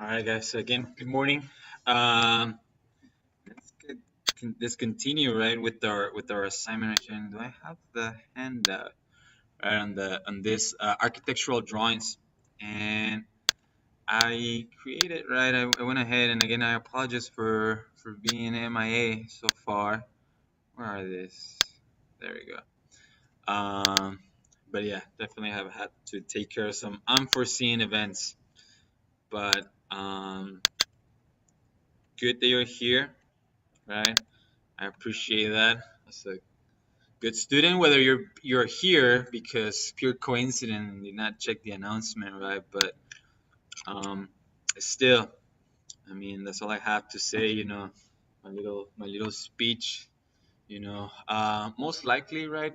All right, guys. So again, good morning. Um, let's continue right with our assignment. Again. Do I have the handout right on this architectural drawings? And I created right. I went ahead and again I apologize for being MIA so far. Where are these? There we go. But yeah, definitely have had to take care of some unforeseen events. But good that you're here, right? I appreciate that. As a good student, whether you're here because pure coincidence and did not check the announcement, right? But um, still, I mean, that's all I have to say. My little speech. Most likely, right?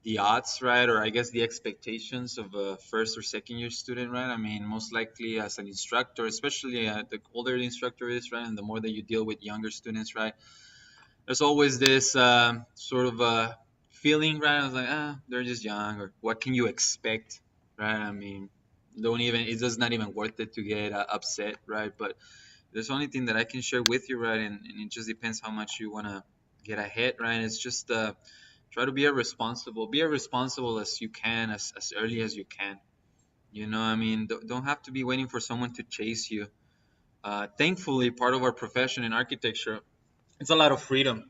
The odds, right, or I guess the expectations of a first or second year student, right? I mean, most likely as an instructor, especially the older the instructor is, right, and the more that you deal with younger students, right? There's always this sort of feeling, right? I was like, they're just young, or what can you expect, right? I mean, don't even, it's just not even worth it to get upset, right? But there's only thing that I can share with you, right? And it just depends how much you want to get ahead, right? It's just try to be as responsible as you can, as early as you can. I mean, don't have to be waiting for someone to chase you. Thankfully, part of our profession in architecture, it's a lot of freedom.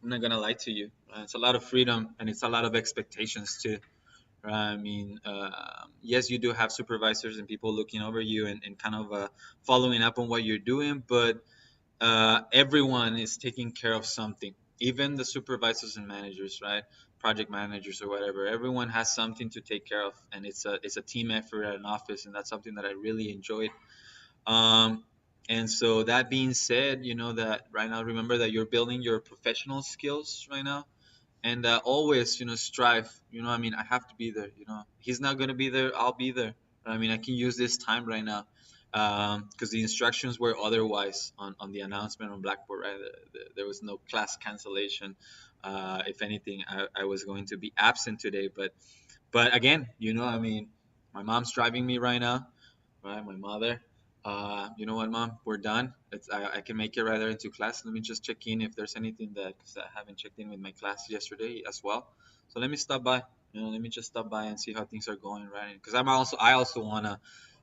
I'm not gonna lie to you. It's a lot of freedom and it's a lot of expectations too. Right? I mean, yes, you do have supervisors and people looking over you and kind of following up on what you're doing, but everyone is taking care of something. Even the supervisors and managers, right? Project managers or whatever. Everyone has something to take care of, and it's a team effort at an office, and that's something that I really enjoyed. Um, and so that being said, that right now, remember that you're building your professional skills right now, and always, strive. I mean, I have to be there. He's not gonna be there. I'll be there. I mean, I can use this time right now, because the instructions were otherwise on the announcement on Blackboard. Right, there was no class cancellation. If anything, I was going to be absent today, but again, I mean, my mom's driving me right now, right? My mother. You know what, Mom? We're done. I can make it right there into class. Let me just check in if there's anything because I haven't checked in with my class yesterday as well. So let me stop by. Let me just stop by and see how things are going, right? Because I also wanna,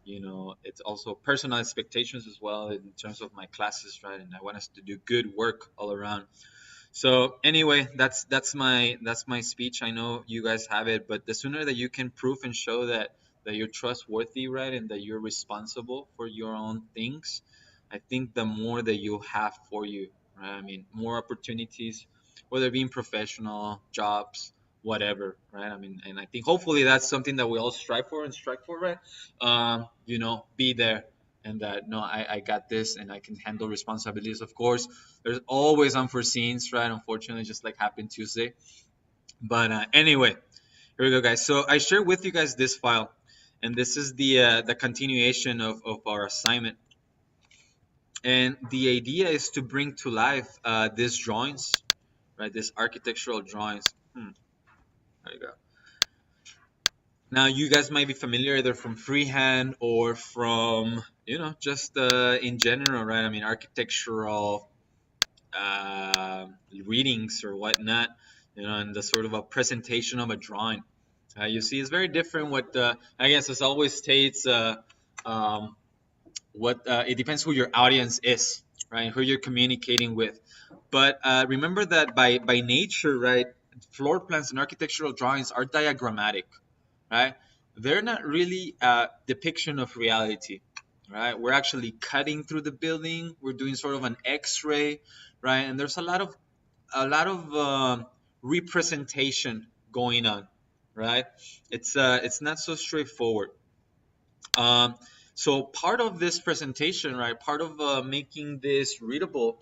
it's also personal expectations as well in terms of my classes, right? And I want us to do good work all around. So anyway, that's my speech. I know you guys have it, but the sooner that you can prove and show that you're trustworthy, right, and that you're responsible for your own things, I think the more that you have for you, right? I mean, more opportunities, whether being professional, jobs, whatever, right? I mean, and I think hopefully that's something that we all strive for and strike for, right? Be there and that no, I got this and I can handle responsibilities. Of course, there's always unforeseens, right? Unfortunately, just like happened Tuesday. But anyway, here we go, guys. So I shared with you guys this file, and this is the continuation of our assignment. And the idea is to bring to life these drawings, right? These architectural drawings. There you go. Now, you guys might be familiar either from freehand or from, just in general, right? I mean, architectural readings or whatnot, and the sort of a presentation of a drawing. You see, it's very different. What I guess as always states, um, what it depends who your audience is, right? Who you're communicating with. But remember that by nature, right, floor plans and architectural drawings are diagrammatic, right? They're not really a depiction of reality, right? We're actually cutting through the building. We're doing sort of an X-ray, right? And there's a lot of representation going on, right? It's not so straightforward. Um, so part of this presentation, right? Part of making this readable,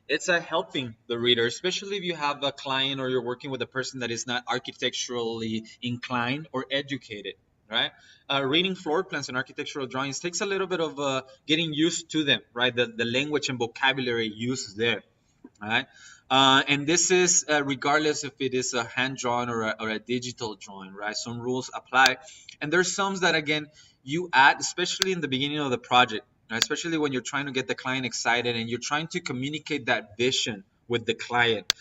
it's helping the reader, especially if you have a client or you're working with a person that is not architecturally inclined or educated, right? Reading floor plans and architectural drawings takes a little bit of getting used to them, right? The language and vocabulary used there, right? And this is regardless if it is a hand drawn or a digital drawing, right? Some rules apply, and there's some that again you add, especially in the beginning of the project, right? Especially when you're trying to get the client excited and you're trying to communicate that vision with the client.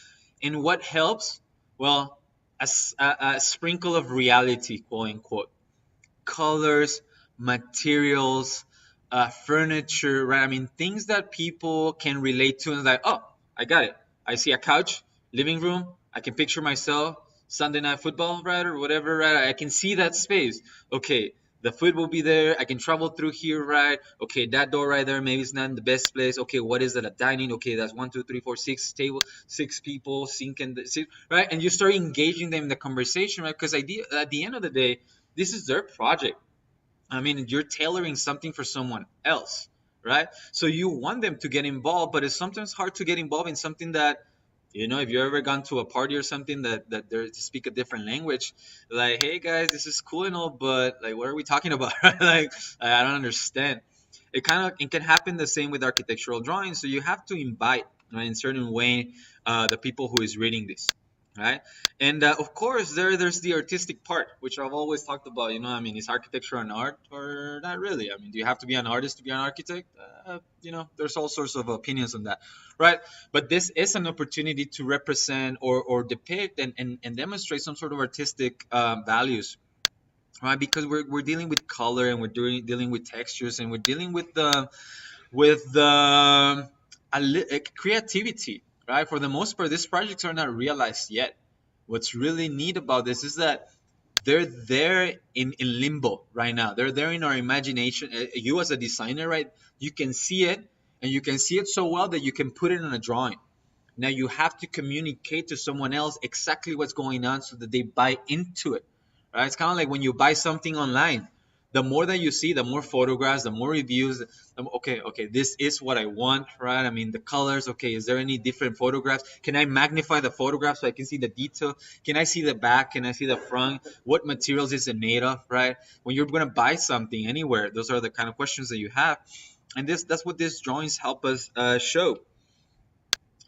And what helps? Well, a sprinkle of reality, quote unquote, colors, materials, furniture, right? I mean, things that people can relate to and like, oh, I got it. I see a couch, living room. I can picture myself Sunday night football, right, or whatever, right? I can see that space. Okay, the food will be there. I can travel through here, right? Okay, that door right there, maybe it's not in the best place. Okay, what is it? A dining? Okay, that's one, two, three, four, six table, six people, sink and six, right? And you start engaging them in the conversation, right? Because at the end of the day, this is their project. I mean, you're tailoring something for someone else, right? So you want them to get involved, but it's sometimes hard to get involved in something that, if you've ever gone to a party or something that they speak a different language, like, hey guys, this is cool and all, but like, what are we talking about? Like, I don't understand. It can happen the same with architectural drawings. So you have to invite, right, in certain way, the people who is reading this, right? And of course, there's the artistic part, which I've always talked about. I mean, is architecture an art or not really? I mean, do you have to be an artist to be an architect? There's all sorts of opinions on that, right? But this is an opportunity to represent or depict and demonstrate some sort of artistic values, right? Because we're dealing with color and dealing with textures and we're dealing with creativity, right? For the most part, these projects are not realized yet. What's really neat about this is that they're there in limbo right now. They're there in our imagination. You as a designer, right? You can see it, and you can see it so well that you can put it in a drawing. Now you have to communicate to someone else exactly what's going on so that they buy into it. Right? It's kind of like when you buy something online. The more that you see, the more photographs, the more reviews. Okay, this is what I want, right? I mean, the colors. Okay, is there any different photographs? Can I magnify the photograph so I can see the detail? Can I see the back? Can I see the front? What materials is it made of, right? When you're gonna buy something anywhere, those are the kind of questions that you have, and that's what these drawings help us show.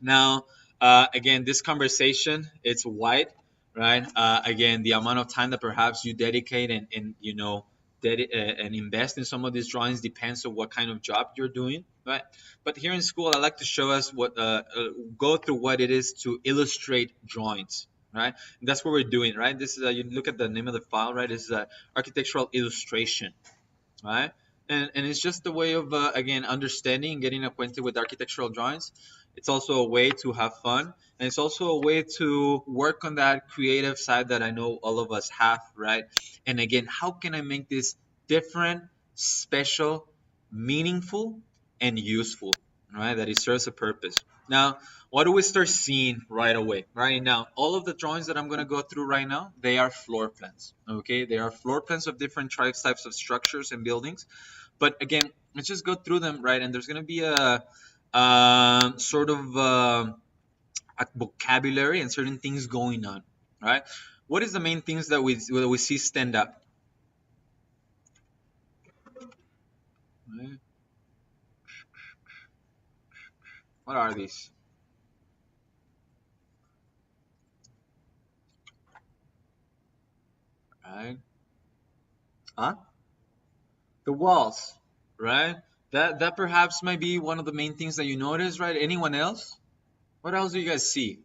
Now, again, this conversation, it's wide, right? Again, the amount of time that perhaps you dedicate and invest in some of these drawings depends on what kind of job you're doing, right? But here in school, I like to show us go through what it is to illustrate drawings, right? And that's what we're doing, right? This is you look at the name of the file, right? This is architectural illustration, right? And it's just a way of again understanding and getting acquainted with architectural drawings. It's also a way to have fun, and it's also a way to work on that creative side that I know all of us have, right? And again, how can I make this different, special, meaningful, and useful, right? That it serves a purpose. Now, what do we start seeing right away? Right now, all of the drawings that I'm going to go through right now, they are floor plans. Okay, they are floor plans of different types of structures and buildings. But again, let's just go through them, right? And there's going to be a sort of a vocabulary and certain things going on, right? What is the main things that we see stand up? Right? What are these? Right? Huh? The walls, right? That perhaps might be one of the main things that you notice, right? Anyone else? What else do you guys see?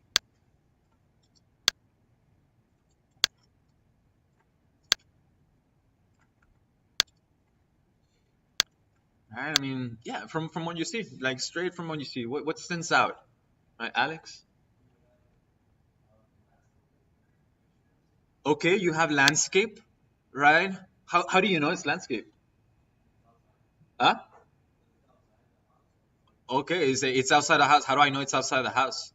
Right? I mean, yeah, from what you see, like straight from what you see, what stands out? Right, Alex? Okay, you have landscape, right? How do you know it's landscape? Huh? Okay, it's outside the house. How do I know it's outside the house?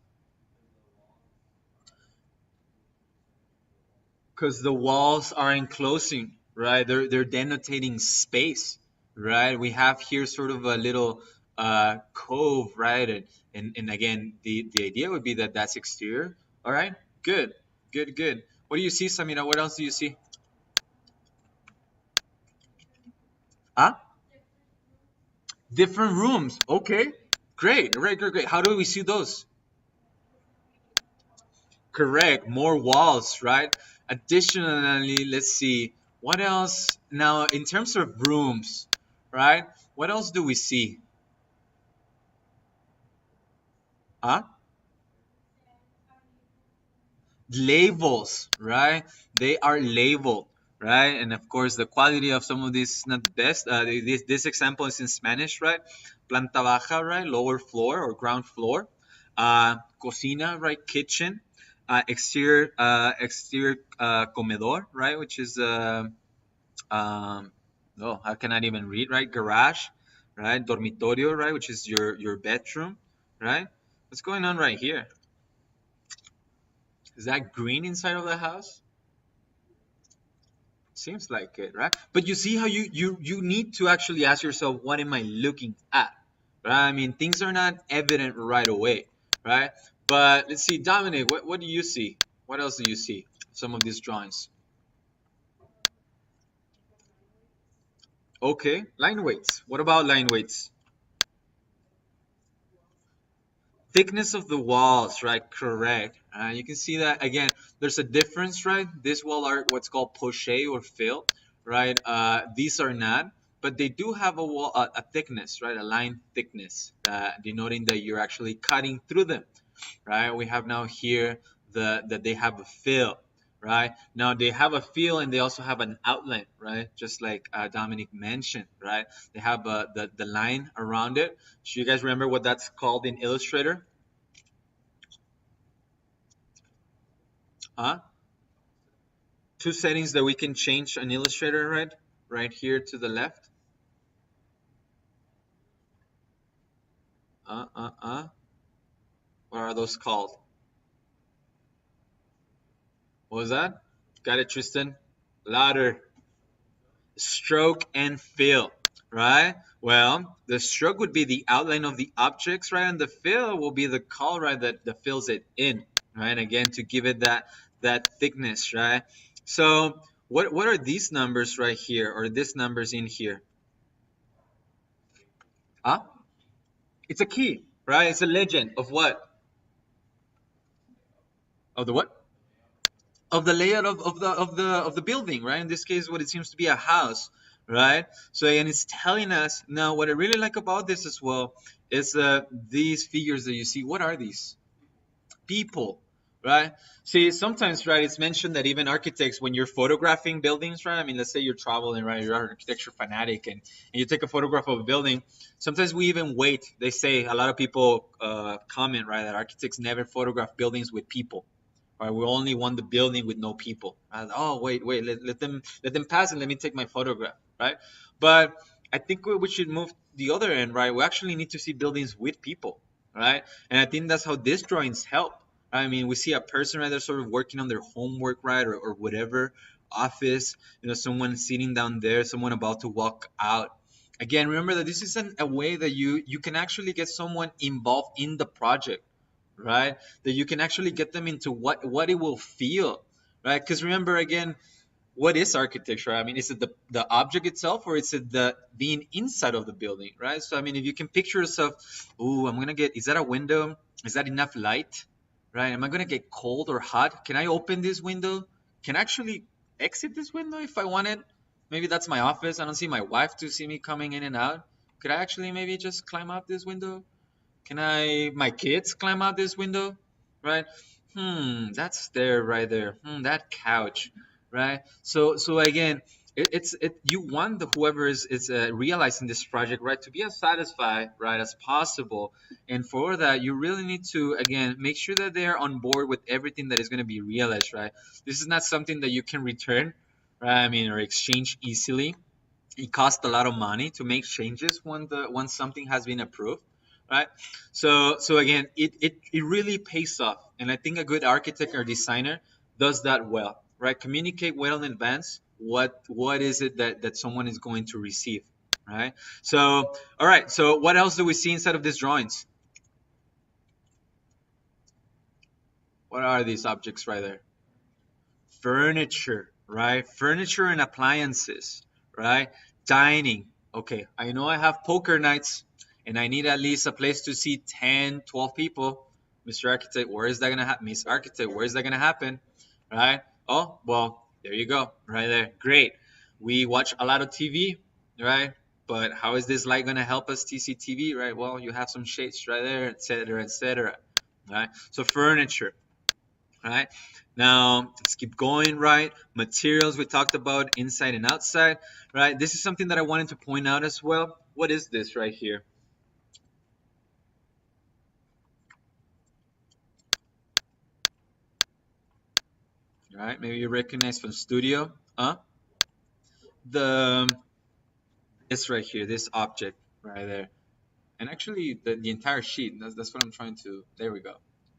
Because the walls are enclosing, right? They're denotating space, right? We have here sort of a little cove, right? And again, the idea would be that that's exterior. All right, good, good, good. What do you see, Samira? What else do you see? Huh? Different rooms. Okay, great, great, great, great. How do we see those? Correct. More walls, right? Additionally, let's see. What else? Now, in terms of rooms, right? What else do we see? Huh? Labels, right? They are labeled, right? And of course, the quality of some of these is not the best. This example is in Spanish, right? Planta baja, right? Lower floor or ground floor. Cocina, right? Kitchen. Exterior comedor, right? Which is um, oh, I cannot even read, right? Garage, right? Dormitorio, right? Which is your bedroom, right? What's going on right here? Is that green inside of the house? Seems like it, right? But you see how you need to actually ask yourself, what am I looking at? Right? I mean, things are not evident right away, right? But let's see, Dominic, what do you see? What else do you see? Some of these drawings. Okay, line weights. What about line weights? Thickness of the walls, right? Correct. You can see that again. There's a difference, right? This wall are what's called poche or fill, right? These are not, but they do have a wall, a thickness, right? A line thickness, denoting that you're actually cutting through them, right? We have now here that they have a fill, right? Now they have a fill and they also have an outline, right? Just like Dominic mentioned, right? They have the line around it. Do you guys remember what that's called in Illustrator? Huh? Two settings that we can change on Illustrator, right? Right here to the left. Uh, uh, uh. What are those called? What was that? Got it, Tristan? Louder. Stroke and fill, right? Well, the stroke would be the outline of the objects, right? And the fill will be the color, right, that fills it in, right? Again, to give it that thickness, right? So what are these numbers right here, or these numbers in here? Huh? It's a key, right? It's a legend of what? Of the what? Of the layout of the building, right? In this case, what it seems to be a house, right? So again, it's telling us now. What I really like about this as well is these figures that you see. What are these? People, right? See, sometimes, right, it's mentioned that even architects, when you're photographing buildings, right? I mean, let's say you're traveling, right? You're an architecture fanatic, and you take a photograph of a building. Sometimes we even wait. They say a lot of people comment, right, that architects never photograph buildings with people. Right, we only want the building with no people. Oh, wait, let them pass and let me take my photograph, right? But I think we should move the other end, right? We actually need to see buildings with people, right? And I think that's how these drawings help. Right? I mean, we see a person right there sort of working on their homework, right, or whatever office. Someone sitting down there, someone about to walk out. Again, remember that this is a way that you can actually get someone involved in the project, right? That you can actually get them into what it will feel, right? Because remember again, what is architecture? I mean, is it the object itself, or is it the being inside of the building, right? So I mean, if you can picture yourself, oh, I'm gonna get, is that a window? Is that enough light, right? Am I gonna get cold or hot? Can I open this window? Can I actually exit this window if I wanted? Maybe that's my office. I don't see my wife to see me coming in and out. Could I actually maybe just climb out this window? Can my kids climb out this window? Right? That's there right there. That couch, right? So again, you want whoever is realizing this project, right, to be as satisfied, right, as possible. And for that, you really need to, again, make sure that they're on board with everything that is going to be realized, right? This is not something that you can return, right? I mean, or exchange easily. It costs a lot of money to make changes once something has been approved, right? So again, it really pays off, and I think a good architect or designer does that well, right? Communicate well in advance what is it that someone is going to receive, right? So all right, so what else do we see inside of these drawings? What are these objects right there? Furniture, right? Furniture and appliances, right? Dining. Okay, I know I have poker nights and I need at least a place to see 10, 12 people. Mr. Architect, where is that going to happen? Miss Architect, where is that going to happen? Right? Oh, well, there you go, right there. Great. We watch a lot of TV, right? But how is this light going to help us see TV, right? Well, you have some shades right there, etc., etc. Right? So furniture, right? Now let's keep going, right? Materials we talked about, inside and outside, right? This is something that I wanted to point out as well. What is this right here? Right? Maybe you recognize from studio, huh? The This right here, this object right there, and actually the entire sheet. That's what I'm trying to. There we go.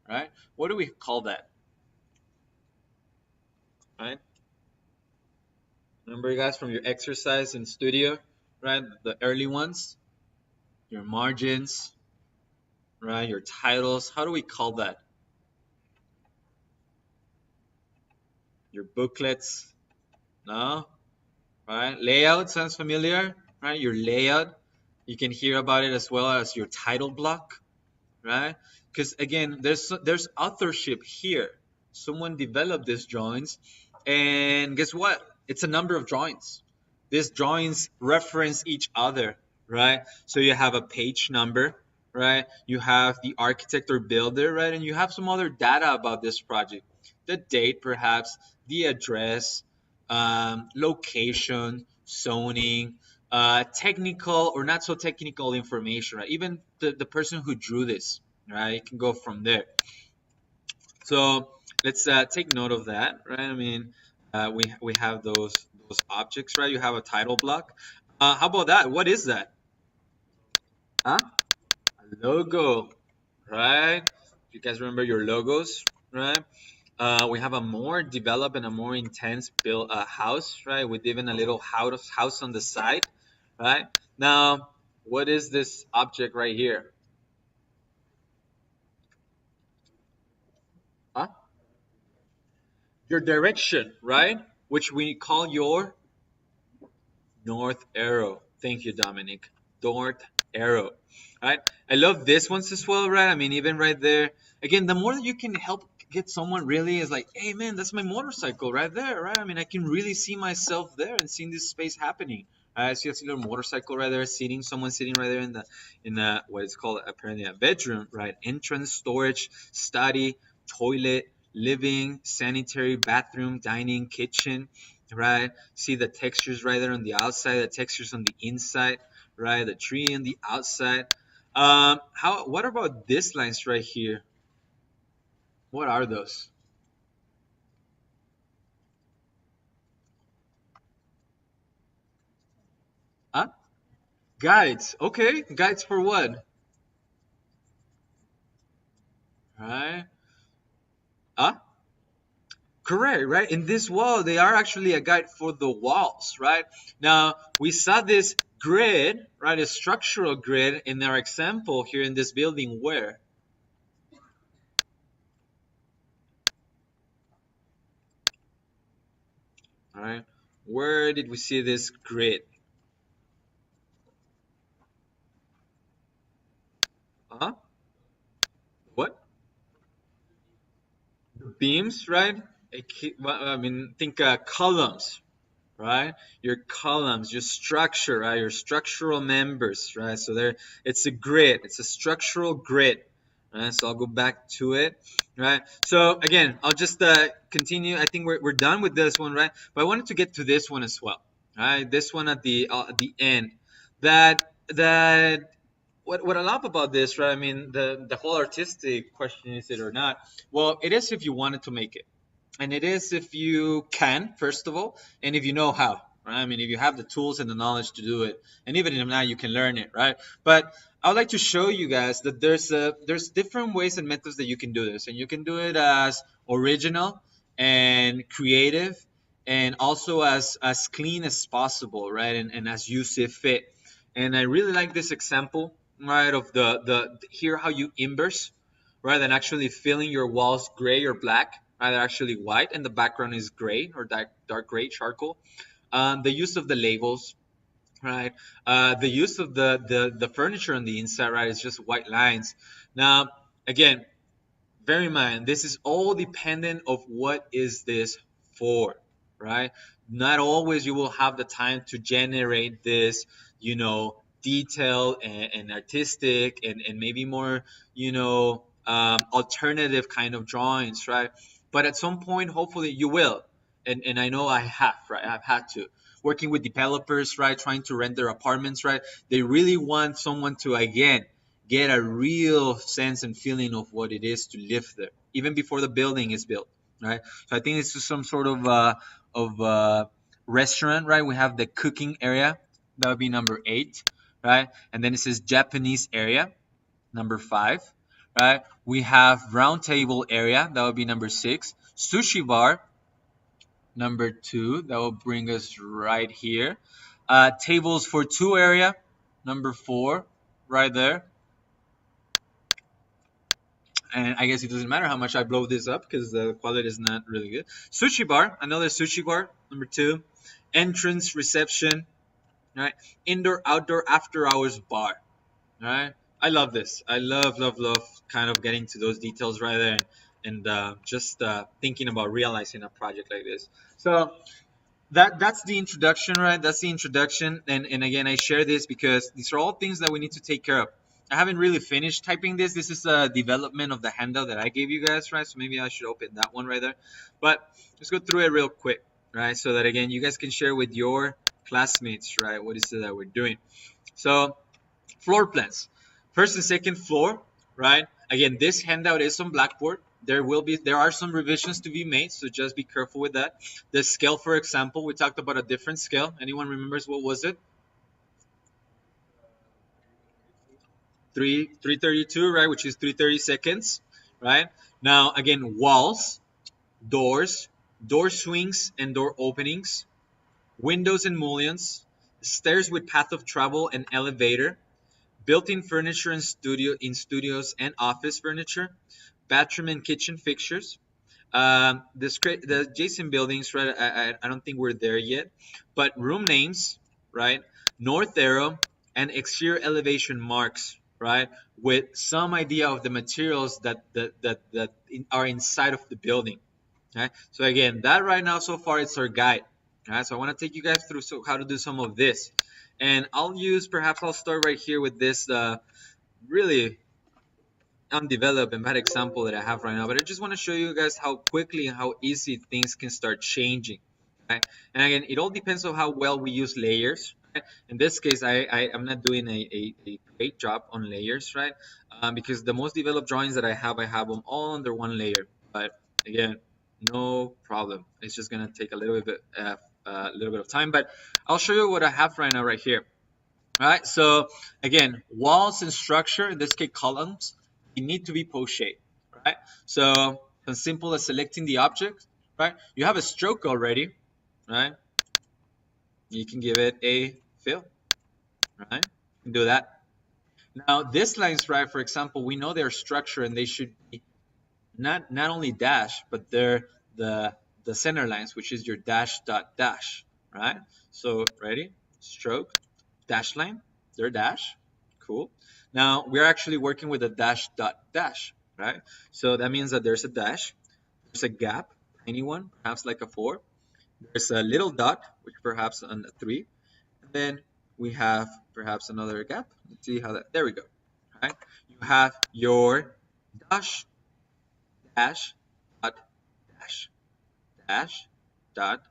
Right? What do we call that? Right? Remember, you guys, from your exercise in studio, right? The early ones, your margins, right? Your titles. How do we call that? Your booklets. No? Right? Layout sounds familiar, right? Your layout. You can hear about it as well as your title block, right? Because again, there's authorship here. Someone developed these drawings, and guess what? It's a number of drawings. These drawings reference each other, right? So you have a page number, right? You have the architect or builder, right? And you have some other data about this project, the date, perhaps, the address, location, zoning, technical or not so technical information, right? Even the person who drew this, right? You can go from there. So let's take note of that, right? I mean, we have those objects, right? You have a title block. How about that? What is that? Huh? A logo, right? You guys remember your logos, right? We have a more developed and a more intense built house, right? With even a little house on the side, right? Now, what is this object right here? Huh? Your direction, right? Which we call your north arrow. Thank you, Dominic. North arrow. Right? I love this ones as well, right? I mean, even right there. Again, the more that you can help get someone really is like, hey man, that's my motorcycle right there, right? I mean, I can really see myself there and seeing this space happening. I see a little motorcycle right there, someone sitting right there in the what is called apparently a bedroom, right? Entrance, storage, study, toilet, living, sanitary, bathroom, dining, kitchen, right? See the textures right there on the outside, the textures on the inside, right? The tree on the outside. What about these lines right here? What are those? Huh? Guides. Okay, guides for what? Right? Huh? Correct, right? In this wall, they are actually a guide for the walls, right? Now, we saw this grid, right? A structural grid in our example here in this building where? All right. Where did we see this grid? Huh? What? Beams, right? I mean, think columns, right? Your columns, your structure, right? Your structural members, right? So there, it's a grid. It's a structural grid, right? So I'll go back to it, right? So again, I'll just continue. I think we're done with this one, right? But I wanted to get to this one as well, right? This one at the end, that what I love about this, right? I mean, the whole artistic question, is it or not? Well, it is if you wanted to make it, and it is if you can, first of all, and if you know how, right? I mean, if you have the tools and the knowledge to do it, and even if not, you can learn it, right? But I would like to show you guys that there's different ways and methods that you can do this, and you can do it as original and creative, and also as clean as possible, right? And as you see fit. And I really like this example, right, of the here how you inverse rather than actually filling your walls gray or black, right? They're actually white and the background is gray or dark gray charcoal. The use of the labels, right? The use of the furniture on the inside, right? It's just white lines. Now, again, bear in mind, this is all dependent of what is this for, right? not always you will have the time to generate this, you know, detail and artistic and maybe more, you know, alternative kind of drawings, right? But at some point, hopefully you will. And I know I have, right? I've had to. Working with developers, right? Trying to rent their apartments, right? They really want someone to, again, get a real sense and feeling of what it is to live there, even before the building is built, right? So I think it's just some sort of restaurant, right? We have the cooking area, that would be number 8, right? And then it says Japanese area, number 5, right? We have round table area, that would be number 6. Sushi bar, number 2, that will bring us right here. Tables for 2 area, number 4, right there. And I guess it doesn't matter how much I blow this up because the quality is not really good. Sushi bar, another sushi bar, number 2. Entrance reception, right? Indoor outdoor after hours bar, right? I love this. I love kind of getting to those details right there, and just thinking about realizing a project like this. So that's the introduction, right? That's the introduction. And again, I share this because these are all things that we need to take care of. I haven't really finished typing this. This is a development of the handout that I gave you guys, right? So maybe I should open that one right there. But let's go through it real quick, right? So that again, you guys can share with your classmates, right? What is it that we're doing? So floor plans, first and second floor, right? Again, this handout is on Blackboard. There are some revisions to be made, so just be careful with that. The scale, for example, we talked about a different scale. Anyone remembers what was it? 332, right? Which is 330 seconds, right? Now, again, walls, doors, door swings and door openings, windows and mullions, stairs with path of travel and elevator, built-in furniture in studios and office furniture, bathroom and kitchen fixtures. The adjacent buildings, right? I don't think we're there yet, but room names, right? North arrow and exterior elevation marks, right? With some idea of the materials that are inside of the building. Okay? So again, that right now so far it's our guide. All right, so I want to take you guys through how to do some of this, and I'll start right here with this really undeveloped and bad example that I have right now, but I just want to show you guys how quickly and how easy things can start changing. Right? And again, it all depends on how well we use layers. Right? In this case, I'm not doing a great job on layers, right? Because the most developed drawings that I have them all under one layer. But again, no problem. It's just gonna take a little bit of time, but I'll show you what I have right now right here. All right, so again, walls and structure, in this case columns, they need to be post-shaped, right? So as simple as selecting the object, right? You have a stroke already, right? You can give it a fill, right? You can do that. Now this lines, right, for example, we know their structure and they should be not only dash, but they're the center lines, which is your dash dot dash, right? So ready, stroke, dash line, they're dash, cool. Now we're actually working with a dash dot dash, right? So that means that there's a dash, there's a gap, tiny one, perhaps like a 4. There's a little dot, which perhaps on a 3, and then we have perhaps another gap. Let's see how that. There we go. Right? You have your dash dash dot dash dash dot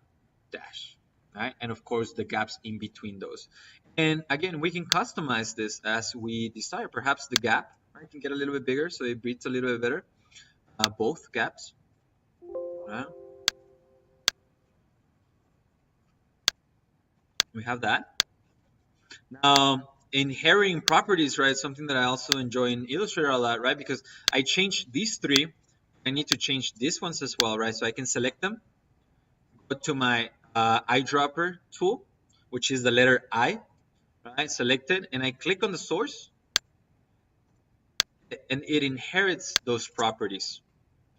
dash, right? And of course the gaps in between those. And again, we can customize this as we desire. Perhaps the gap, right, can get a little bit bigger so it breathes a little bit better. Both gaps, right? We have that. Now, inheriting properties, right? Something that I also enjoy in Illustrator a lot, right? Because I changed these 3. I need to change these ones as well, right? So I can select them, go to my eyedropper tool, which is the letter I, right? Select it, and I click on the source, and it inherits those properties.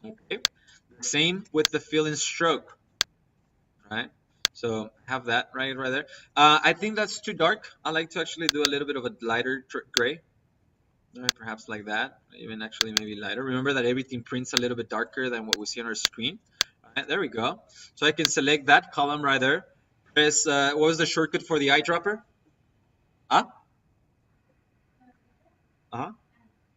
Okay. The same with the fill and stroke, right? So have that right there. I think that's too dark. I like to actually do a little bit of a lighter gray. Right, perhaps like that, even actually maybe lighter. Remember that everything prints a little bit darker than what we see on our screen. Right, there we go. So I can select that column right there. Press, what was the shortcut for the eyedropper? Huh? Uh-huh.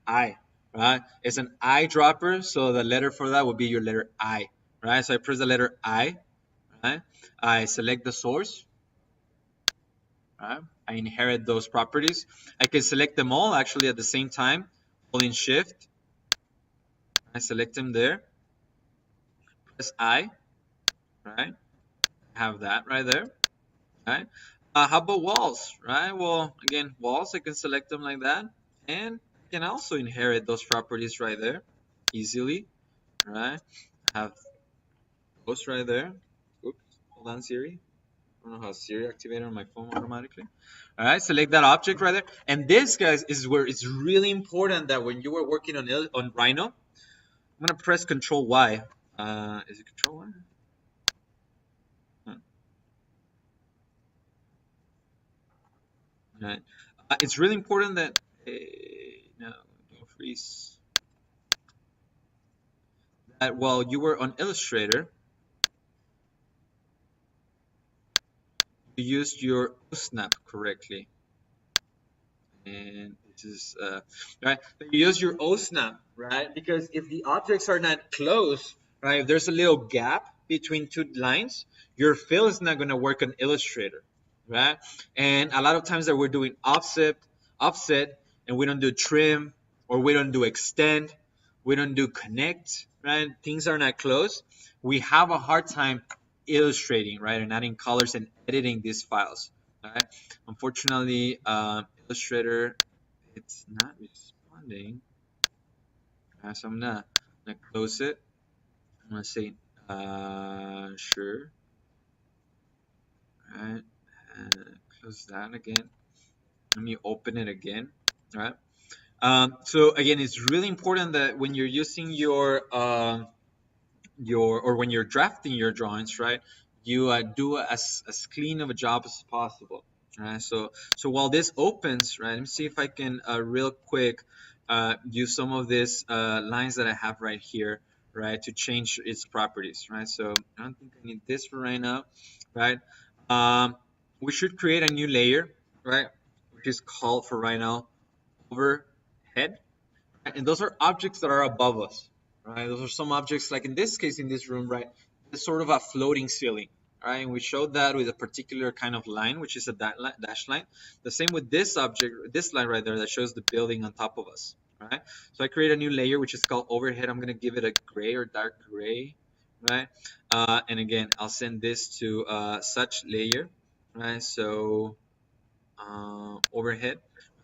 I, right? It's an eyedropper, so the letter for that would be your letter I, right? So I press the letter I, right? I select the source, right? I inherit those properties. I can select them all actually at the same time, holding Shift. I select them there. Press I, right? Have that right there, right? How about walls, right? Well, again, walls, I can select them like that, and I can also inherit those properties right there easily, right? I have those right there. Oops, hold on, Siri. I don't know how Siri activated on my phone automatically. All right, select that object right there. And this, guys, is where it's really important that when you were working on Rhino, I'm gonna press Control Y. Is it Control Y? Huh. All right. It's really important that no, don't freeze. That while you were on Illustrator, you used your snap correctly. And this is right. You use your O snap, right? Because if the objects are not close, right? If there's a little gap between two lines, your fill is not going to work on Illustrator, right? And a lot of times that we're doing offset, and we don't do trim, or we don't do extend, we don't do connect, right? Things are not close. We have a hard time illustrating, right, and adding colors and editing these files, right? Unfortunately, Illustrator, it's not responding. So I'm gonna close it. I'm gonna say sure. All right, close that again. Let me open it again. All right. So again, it's really important that when you're using your or when you're drafting your drawings, right, you do as clean of a job as possible. Right. So while this opens, right, let me see if I can real quick use some of these lines that I have right here, right, to change its properties. Right. So I don't think I need this for right now. Right. Um, we should create a new layer, right, which is called for right now overhead. And those are objects that are above us, right? Those are some objects, like in this case, in this room, right? It's sort of a floating ceiling, right? And we showed that with a particular kind of line, which is a dash line. The same with this object, this line right there that shows the building on top of us, right? So I create a new layer, which is called overhead. I'm going to give it a gray or dark gray, right? And again, I'll send this to such layer, right? So overhead.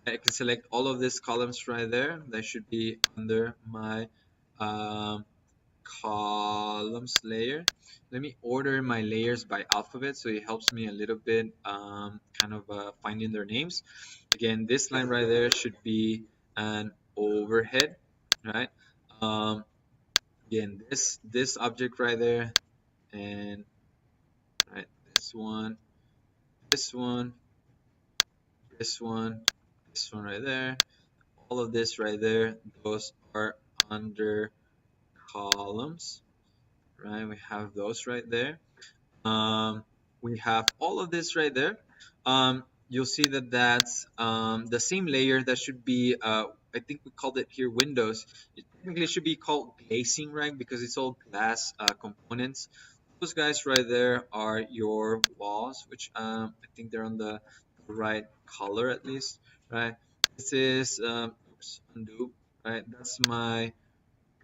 I can select all of these columns right there. That should be under my um, columns layer. Let me order my layers by alphabet so it helps me a little bit kind of finding their names. Again, this line right there should be an overhead, right? Um, Again, this object right there, and right, this one, this one, this one, this one right there. All of this right there, those are under columns, right? We have those right there. We have all of this right there. You'll see that that's the same layer that should be, I think we called it here windows. It technically should be called glazing, right? Because it's all glass components. Those guys right there are your walls, which I think they're on the right color at least, right? This is, oops, undo, right? That's my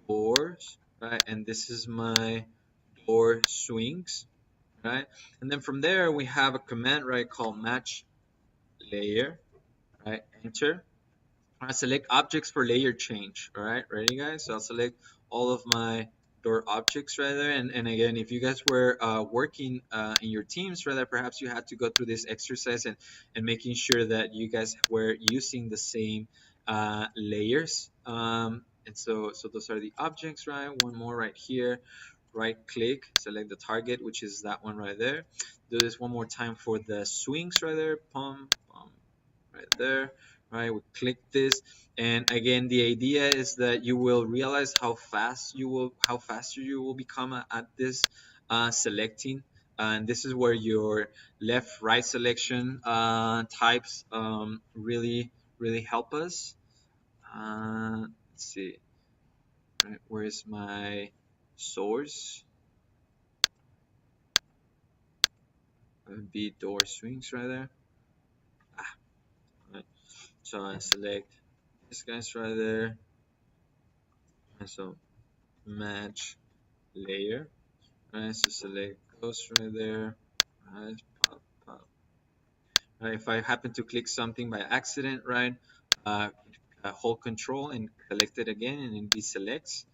doors, right? And this is my door swings, right? And then from there, we have a command, right, called match layer, right? Enter. I select objects for layer change. All right, ready, guys? So I'll select all of my door objects right there. And again, if you guys were working in your teams, rather, perhaps you had to go through this exercise and making sure that you guys were using the same layers. And so those are the objects, right? One more right here. Right click, select the target, which is that one right there. Do this one more time for the swings right there. Pum, pum, right there. right? We click this, and again, the idea is that you will realize how faster you will become at this selecting. And this is where your left right selection types really help us. Let's see, right, where is my source? Be door swings right there. Right. So I select this guy's right there, and so match layer. Right, so select those right there. Right, pop, pop. Right, if I happen to click something by accident, right, uh, hold Control and select it again, and it deselects.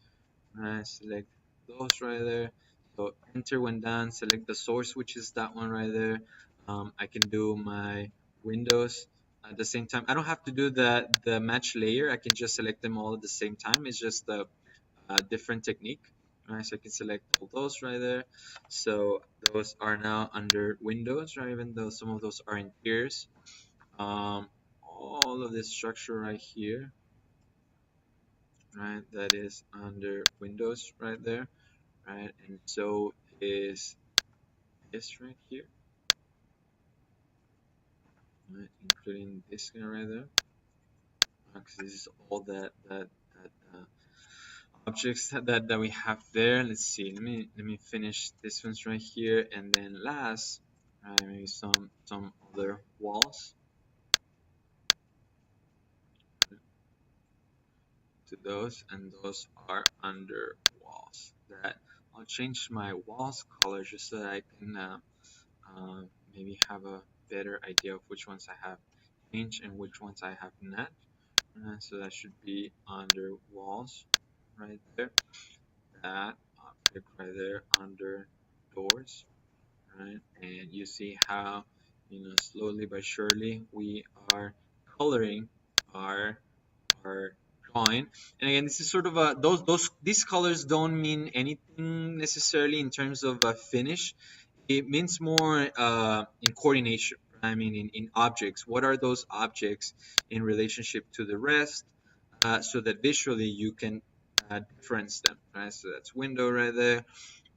Right, select those right there. So enter when done. Select the source, which is that one right there. I can do my windows at the same time. I don't have to do the match layer. I can just select them all at the same time. It's just a different technique. Right, so I can select all those right there. So those are now under Windows, right? Even though some of those are in tiers. All of this structure right here, right? That is under Windows right there, right? And so is this right here, right? Including this guy right there, because this is all that objects that we have there. Let's see. Let me finish this one's right here, and then last, maybe some other walls to those, and those are under walls. That I'll change my walls color just so that I can uh, maybe have a better idea of which ones I have changed and which ones I have not. So that should be under walls right there. That object right there under doors, right? And you see how, slowly but surely we are coloring our our drawing. And again, this is sort of a those these colors don't mean anything necessarily in terms of a finish. It means more in coordination. I mean, in objects. What are those objects in relationship to the rest, so that visually you can difference them, right? So that's window right there.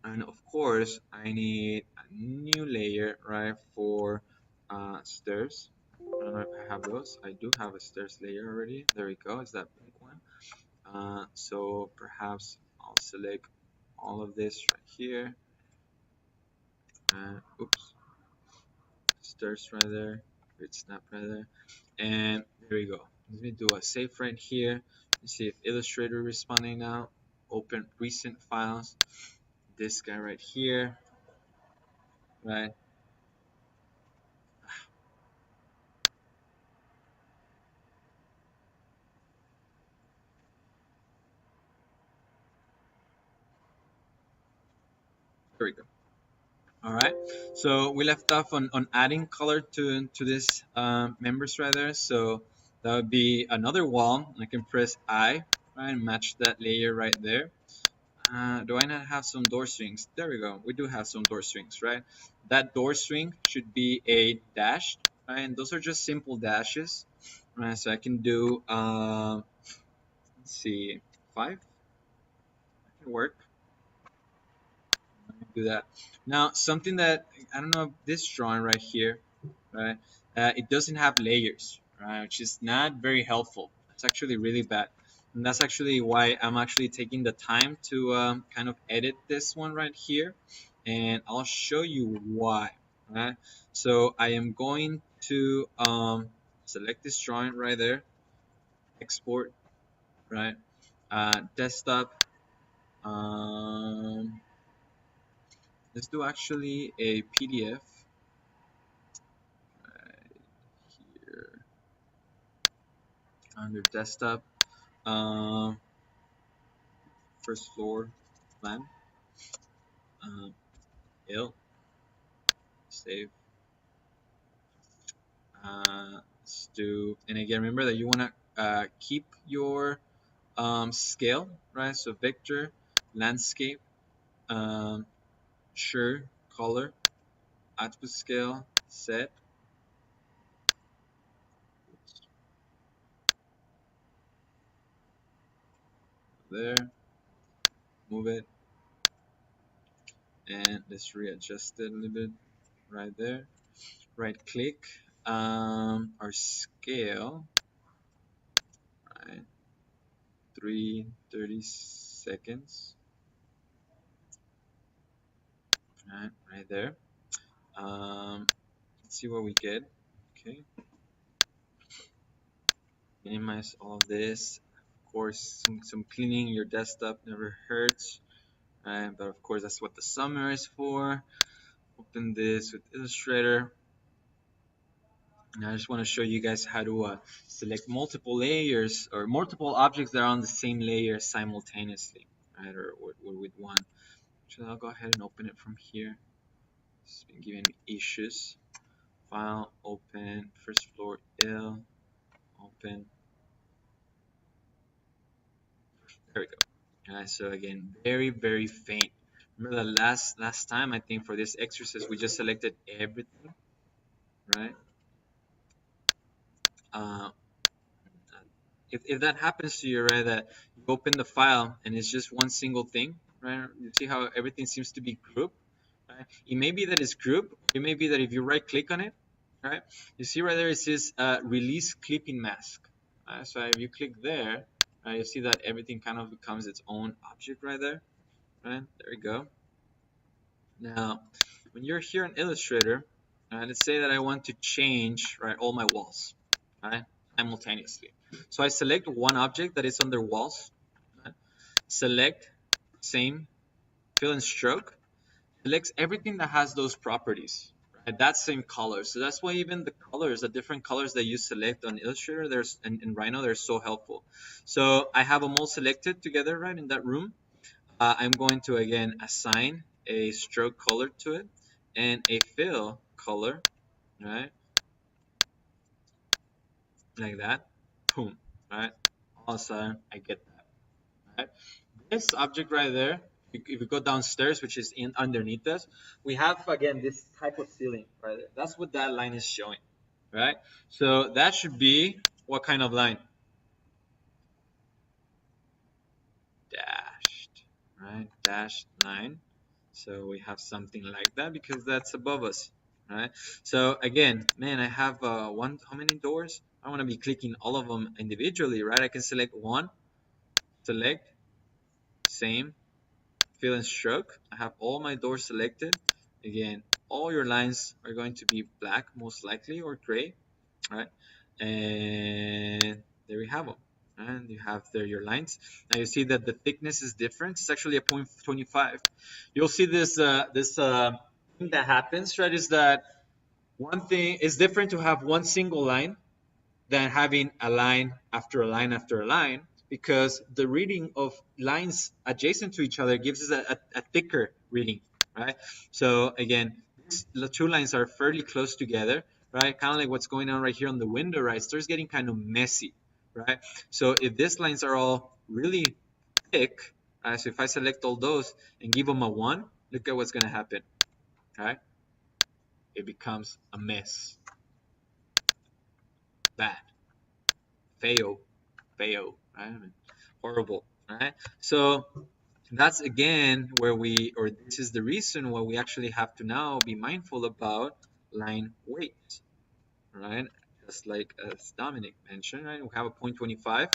And of course, I need a new layer, right, for stairs. I don't know if I have those. I do have a stairs layer already. There we go. It's that pink one. So perhaps I'll select all of this right here. Oops, stairs right there. Grid snap right there. And there we go. Let me do a save right here. Let's see if Illustrator is responding now. Open recent files. This guy right here, right? There we go. All right, so we left off on adding color to this members right there. So that would be another wall. I can press I, right, and match that layer right there. Do I not have some door swings? There we go. We do have some door swings, right? That door swing should be a dash, right? And those are just simple dashes, right? So I can do, let's see, 5 can work. Do that. Now, something that I don't know, this drawing right here, right? It doesn't have layers, right? Which is not very helpful. It's actually really bad. And that's actually why I'm actually taking the time to kind of edit this one right here. And I'll show you why, right? So I am going to select this drawing right there, export, right? Desktop. Um, let's do actually a PDF right here under desktop. Um, First floor plan. Um, ill save. Let's do, and again, remember that you want to keep your scale, right? So vector, landscape, um, sure, color, output scale, set. there, move it, and let's readjust it a little bit right there. Right click, our scale, right, 30 seconds, right there. Let's see what we get. Okay, minimize all of this. Of course, some cleaning your desktop never hurts, right? But of course, that's what the summer is for. Open this with Illustrator. And I just want to show you guys how to select multiple layers or multiple objects that are on the same layer simultaneously, right? Or with one. So I'll go ahead and open it from here. It's been giving me issues. File, open, first floor, ill, open. There we go. Alright, so again, very faint. Remember the last time I think for this exercise we just selected everything, right? Uh, if that happens to you, right, that you open the file and it's just one single thing, right? You see how everything seems to be grouped, right? It may be that it's grouped. It may be that if you right click on it, right, you see right there it says release clipping mask. Right? So if you click there, right, you see that everything kind of becomes its own object right there, right? There we go. Now, when you're here in Illustrator, let's say that I want to change, right, all my walls, right, simultaneously. So I select one object that is under walls, right? Select same, fill and stroke, selects everything that has those properties, right? That same color. So that's why even the colors, the different colors that you select on Illustrator, there's in Rhino, they're so helpful. So I have them all selected together, right, in that room. I'm going to again assign a stroke color to it and a fill color, right? Like that. Boom, right? All of a sudden, I get that, right? This object right there, if we go downstairs, which is in underneath us, we have again this type of ceiling right there. That's what that line is showing, right? So that should be what kind of line? Dashed, right? Dashed line. So we have something like that because that's above us, right? So again, man, I have how many doors? I want to be clicking all of them individually, right? I can select one, select, same, fill and stroke. I have all my doors selected. Again, all your lines are going to be black most likely or gray, right? And there we have them. And you have there your lines. Now you see that the thickness is different. It's actually a 0.25. You'll see this thing that happens, right? Is that one thing is different to have one single line than having a line after a line after a line, because the reading of lines adjacent to each other gives us a thicker reading, right? So again, the two lines are fairly close together, right? Kind of like what's going on right here on the window, right? It starts getting kind of messy, right? So if these lines are all really thick, so if I select all those and give them a 1, look at what's going to happen, right? It becomes a mess. Bad. Fail. Fail. Right? I mean, horrible. Right? So that's again where this is the reason why we actually have to now be mindful about line weight, right? Just like as Dominic mentioned, right? We have a 0.25,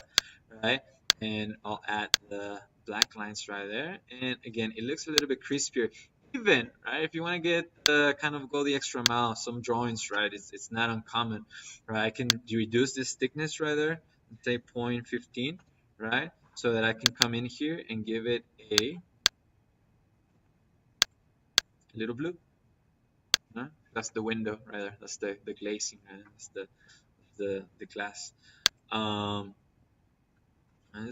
right? And I'll add the black lines right there. And again, it looks a little bit crispier. Even, right? If you want to get kind of go the extra mile, some drawings, right? It's not uncommon, right? I can reduce this thickness right there, say 0.15, right? So that I can come in here and give it a little blue. Right? That's the window right there. That's the glazing, right? That's the glass. And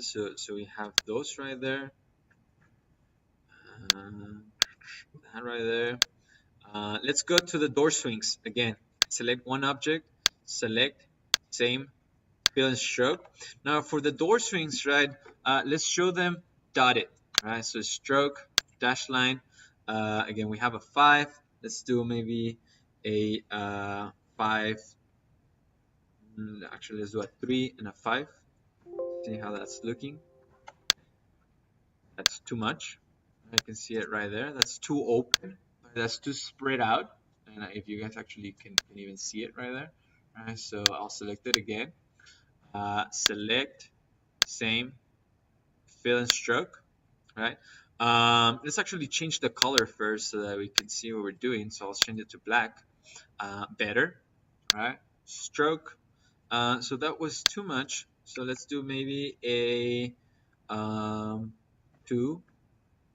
so we have those right there. That right there. Let's go to the door swings again. Select one object, select, same, fill and stroke. Now for the door swings, right, let's show them dotted, right? So stroke, dash line. Again, we have a 5. Let's do maybe a 5. Actually, let's do a 3 and a 5. See how that's looking. That's too much. I can see it right there. That's too open. That's too spread out. And if you guys actually can even see it right there. All right, so I'll select it again. Select, same, fill and stroke. Right. Let's actually change the color first so that we can see what we're doing. So I'll change it to black. Better. Right. Stroke. So that was too much. So let's do maybe a 2,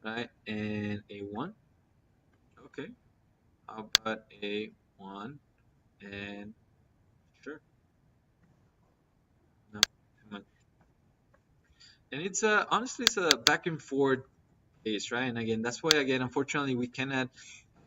right, and a 1. Okay. How about a 1 and sure. No, too much. And it's a honestly it's a back and forth pace, right? And again, that's why again, unfortunately, we cannot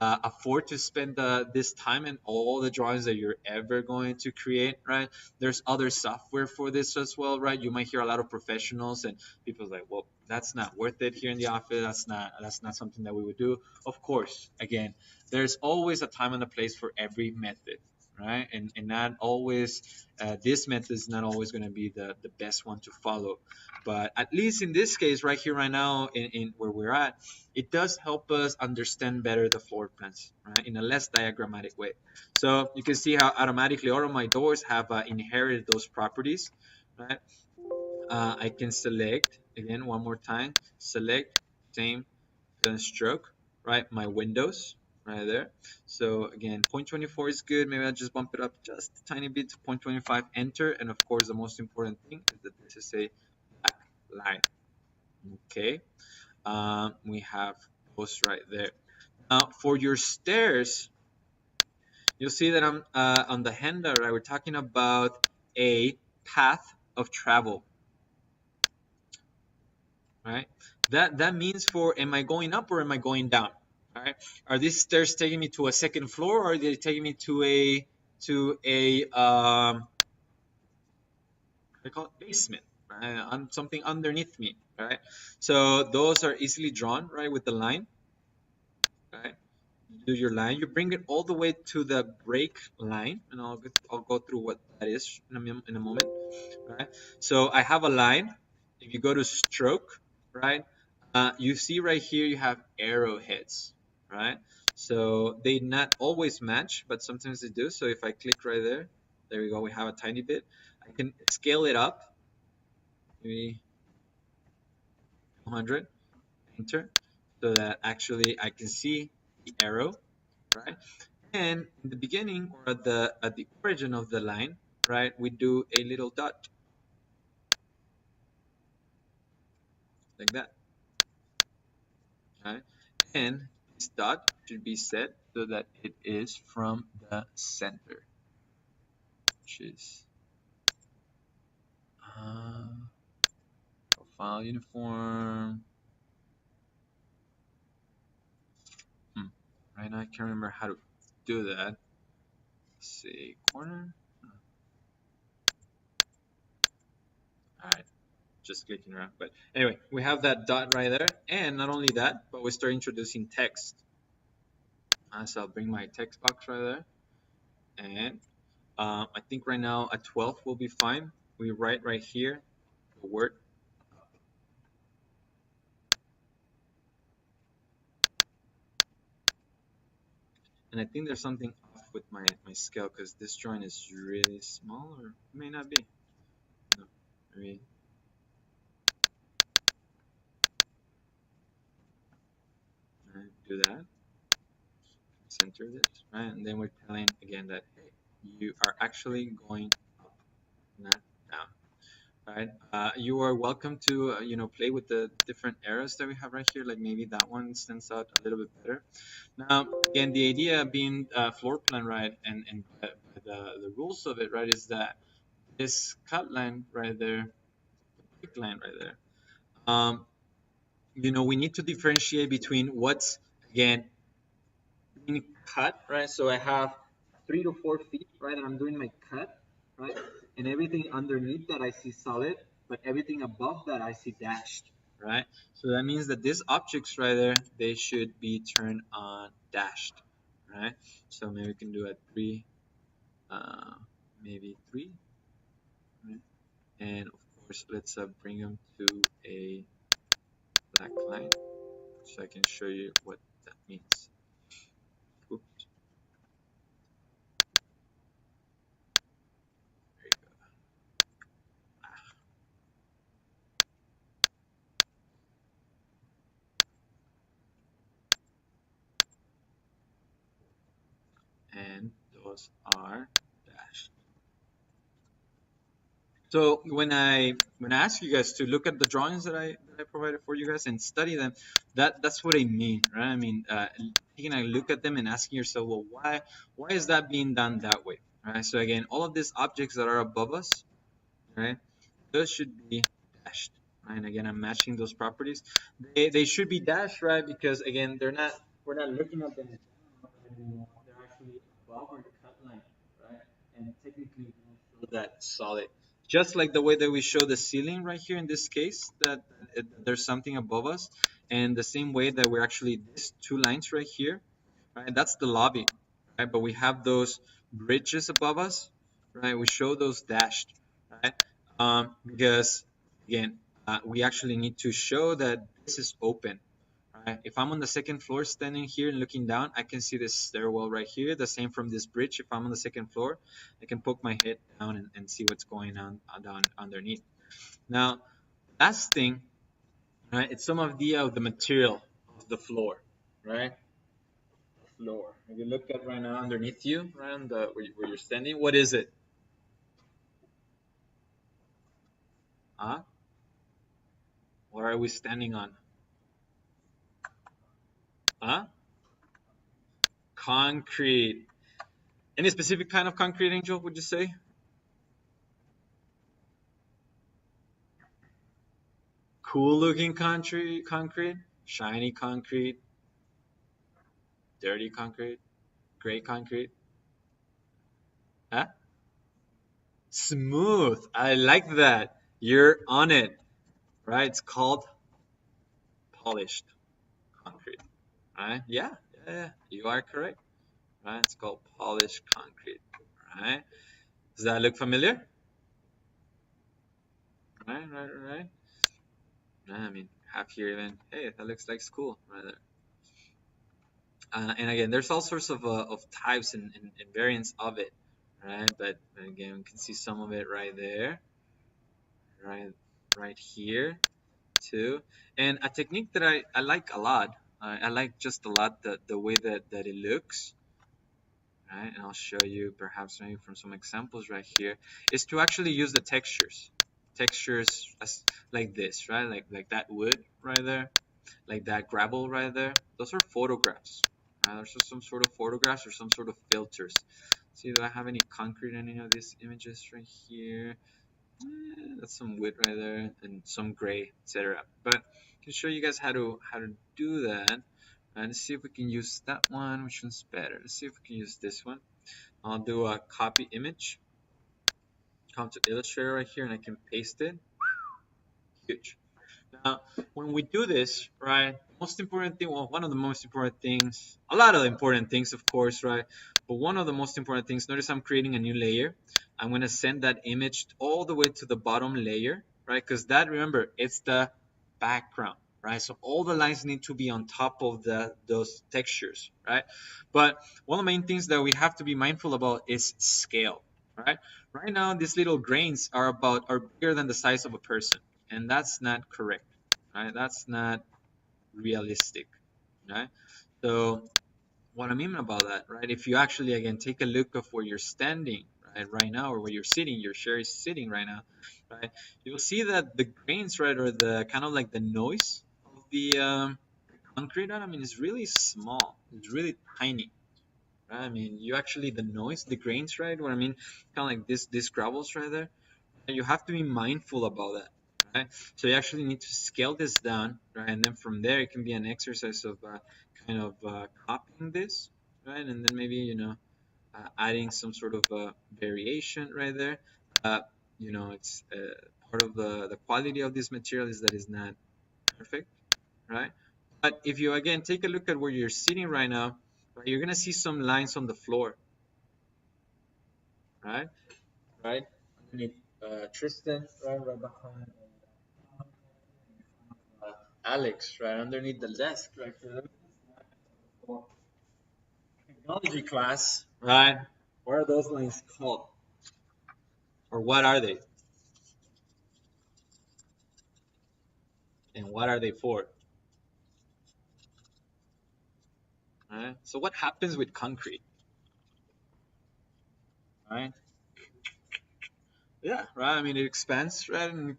afford to spend this time in all the drawings that you're ever going to create, right? There's other software for this as well, right? You might hear a lot of professionals and people like, well, that's not worth it here in the office. That's not something that we would do. Of course, again, there's always a time and a place for every method, right? And not always this method is not always going to be the best one to follow, but at least in this case right here right now in where we're at, it does help us understand better the floor plans, right, in a less diagrammatic way. So you can see how automatically all of my doors have inherited those properties, right? I can select again one more time, select, same, fill and stroke, right? My windows right there. So again, 0.24 is good. Maybe I'll just bump it up just a tiny bit to 0.25, enter. And of course, the most important thing is that this is a black line. Okay. We have those right there. Now, for your stairs, you'll see that I'm on the handout, right? We're talking about a path of travel, right? That means for am I going up or am I going down? All right. Are these stairs taking me to a second floor or are they taking me to a what do you call it? Basement, right? On something underneath me, right? So those are easily drawn, right, with the line, right? Do your line, you bring it all the way to the break line, and I'll go through what that is in a moment, right? So I have a line. If you go to stroke, right, you see right here you have arrowheads, right? So they not always match, but sometimes they do. So if I click right there, there we go, we have a tiny bit. I can scale it up, maybe 200, enter, so that actually I can see the arrow, right? And in the beginning or at the origin of the line, right, we do a little dot like that, right? And this dot should be set so that it is from the center, which is uh, profile uniform. Right now I can't remember how to do that. Let's see, corner. All right, just clicking around. But anyway, we have that dot right there, and not only that, but we start introducing text. So I'll bring my text box right there, and I think right now a 12 will be fine. We write right here the word, and I think there's something off with my scale because this drawing is really small, or it may not be. No, maybe do that. Center this, right? And then we're telling again that hey, you are actually going up, not down. Right. You are welcome to play with the different arrows that we have right here. Like maybe that one stands out a little bit better. Now, again, the idea being floor plan, right, and the rules of it, right, is that this cut line right there, the break line right there, we need to differentiate between what's again being cut, right? So I have 3 to 4 feet, right? And I'm doing my cut, right? And everything underneath that I see solid, but everything above that I see dashed, right? So that means that these objects right there, they should be turned on dashed, right? So maybe we can do a 3, uh, maybe 3, right? And of course, let's bring them to a black line so I can show you what that means. Oops. There you go. And those are dashed. So when I ask you guys to look at the drawings that I provided for you guys and study them, that's what I mean, right? I mean, taking a look at them and asking yourself, well, why is that being done that way, right? So again, all of these objects that are above us, right? Those should be dashed, right? And again, I'm matching those properties. They should be dashed, right? Because again, we're not looking at them anymore. They're actually above our cut line, right? And technically, we don't show that solid. Just like the way that we show the ceiling right here in this case, that there's something above us, and the same way that we're actually these two lines right here, right? That's the lobby, right? But we have those bridges above us, right? We show those dashed, right? Because again, we actually need to show that this is open, right? If I'm on the second floor standing here and looking down, I can see this stairwell right here. The same from this bridge. If I'm on the second floor, I can poke my head down and see what's going on down underneath. Now, last thing, right? It's some of the material of the floor, right? Floor. If you look at right now underneath you, right on the where you're standing, what is it? Huh? What are we standing on? Huh? Concrete. Any specific kind of concrete, Angel, would you say? Cool looking concrete, shiny concrete, dirty concrete, gray concrete. Huh? Smooth. I like that. You're on it, right? It's called polished concrete, right? Yeah, yeah, yeah. You are correct, right? It's called polished concrete, right? Does that look familiar? Right, right, right. I mean, half here even. Hey, that looks like school right there. And again, there's all sorts of types and variants of it, right? But again, we can see some of it right there, right, right here too. And a technique that I like a lot, I like just a lot the way that it looks, right? And I'll show you perhaps maybe from some examples right here, is to actually use the textures as, like this, right? Like that wood right there, like that gravel right there. Those are photographs. There's just some sort of photographs or some sort of filters. See, do I have any concrete in any of these images right here? That's some wood right there and some gray, etc. But I can show you guys how to do that. And let's see if we can use that one. Which one's better? Let's see if we can use this one. I'll do a copy image. Come to Illustrator right here, and I can paste it. Huge. Now, when we do this, right, most important thing, well, one of the most important things, a lot of important things, of course, right, but one of the most important things, notice I'm creating a new layer. I'm going to send that image all the way to the bottom layer, right, because that, remember, it's the background, right, so all the lines need to be on top of those textures, right, but one of the main things that we have to be mindful about is scale, right. Right now, these little grains are bigger than the size of a person, and that's not correct, right? That's not realistic, right? So what I mean about that, right? If you actually again take a look of where you're standing, right now, or where you're sitting, your chair is sitting right now, right? You'll see that the grains, right, or the kind of like the noise of the concrete, I mean, is really small. It's really tiny. Right? I mean, you actually the noise, the grains, right? What I mean, kind of like this gravels right there. And you have to be mindful about that, right? So you actually need to scale this down, right? And then from there, it can be an exercise of kind of copying this, right? And then maybe, adding some sort of variation right there. Uh, it's part of the quality of this material is that it's not perfect, right? But if you, again, take a look at where you're sitting right now, right, you're going to see some lines on the floor, right? Right? Underneath Tristan, right behind Alex, right underneath the desk, right? For technology class, right? What are those lines called? Or what are they? And what are they for? Right? So what happens with concrete? Right? Yeah, right. I mean, it expands, right? And,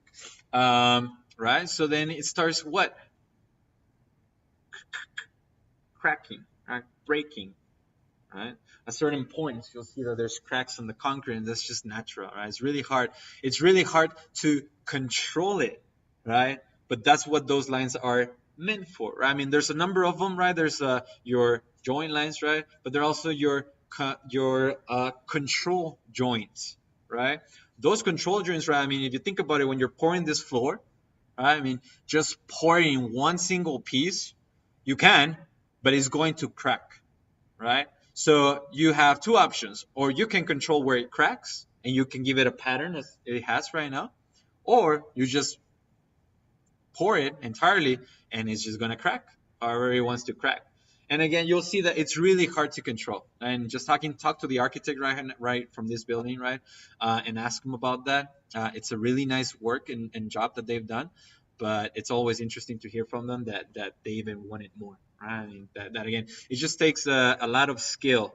right. So then it starts what? Cracking, right? Breaking, right? At certain points, you'll see that there's cracks in the concrete, and that's just natural, right? It's really hard. It's really hard to control it, right? But that's what those lines are meant for, right? I mean, there's a number of them, right? There's your joint lines, right? But they're also your control joints, right? Those control joints, right? I mean, if you think about it, when you're pouring this floor, right? I mean, just pouring one single piece, you can, but it's going to crack, right? So you have two options, or you can control where it cracks and you can give it a pattern as it has right now, or you just pour it entirely and it's just going to crack however it wants to crack. And again, you'll see that it's really hard to control. And just talk to the architect right from this building, right, and ask them about that. It's a really nice work and job that they've done, but it's always interesting to hear from them that they even wanted more. Right? I mean, that again, it just takes a lot of skill.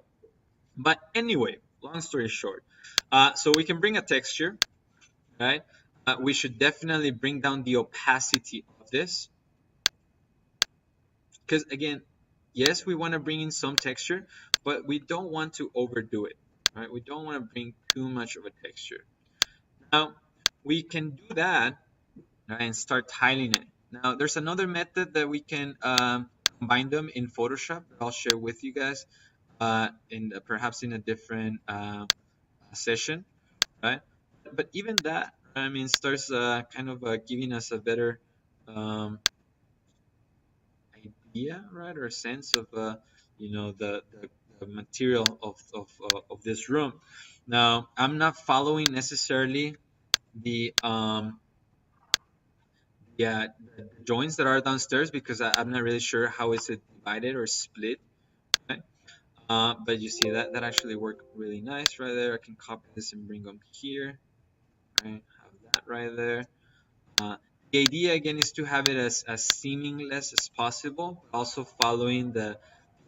But anyway, long story short, so we can bring a texture, right? We should definitely bring down the opacity of this, because again, yes, we want to bring in some texture, but we don't want to overdo it, right? We don't want to bring too much of a texture. Now, we can do that, right, and start tiling it. Now, there's another method that we can combine them in Photoshop that I'll share with you guys perhaps in a different session, right? But even that, I mean, starts kind of giving us a better um, idea, right, or a sense of the material of this room. Now, I'm not following necessarily the yeah the joints that are downstairs because I'm not really sure how is it divided or split. Right? But you see that actually worked really nice right there. I can copy this and bring them here. Right, have that right there. Uh, the idea again is to have it as seamless as possible, also following the